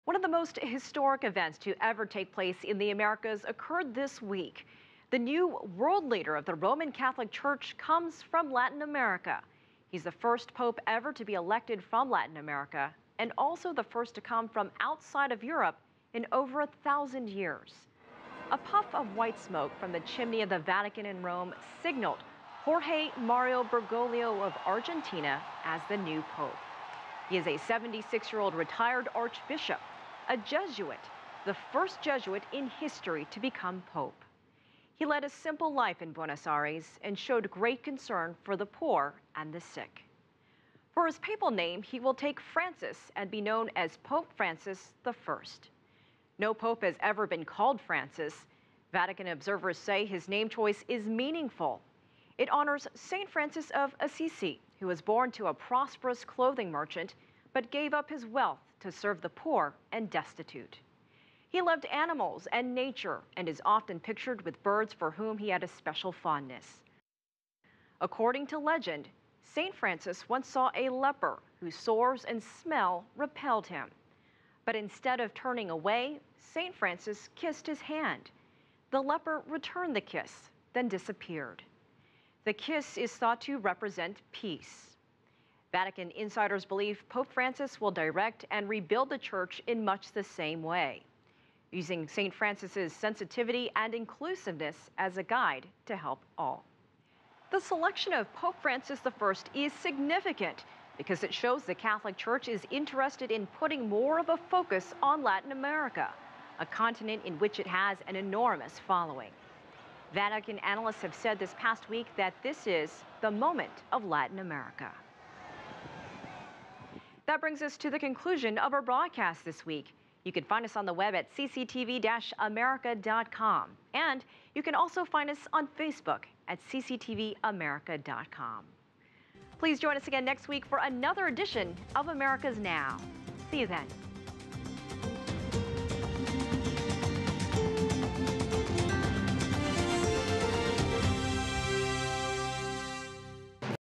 One of the most historic events to ever take place in the Americas occurred this week. The new world leader of the Roman Catholic Church comes from Latin America. He's the first pope ever to be elected from Latin America, and also the first to come from outside of Europe in over 1,000 years. A puff of white smoke from the chimney of the Vatican in Rome signaled Jorge Mario Bergoglio of Argentina as the new pope. He is a 76-year-old retired archbishop, a Jesuit, the first Jesuit in history to become pope. He led a simple life in Buenos Aires and showed great concern for the poor and the sick. For his papal name, he will take Francis and be known as Pope Francis I. No pope has ever been called Francis. Vatican observers say his name choice is meaningful. It honors Saint Francis of Assisi, who was born to a prosperous clothing merchant, but gave up his wealth to serve the poor and destitute. He loved animals and nature and is often pictured with birds for whom he had a special fondness. According to legend, Saint Francis once saw a leper whose sores and smell repelled him. But instead of turning away, Saint Francis kissed his hand. The leper returned the kiss, then disappeared. The kiss is thought to represent peace. Vatican insiders believe Pope Francis will direct and rebuild the church in much the same way, using St. Francis's sensitivity and inclusiveness as a guide to help all. The selection of Pope Francis I is significant because it shows the Catholic Church is interested in putting more of a focus on Latin America, a continent in which it has an enormous following. Vatican analysts have said this past week that this is the moment of Latin America. That brings us to the conclusion of our broadcast this week. You can find us on the web at cctv-america.com. And you can also find us on Facebook at cctvamerica.com. Please join us again next week for another edition of America's Now. See you then.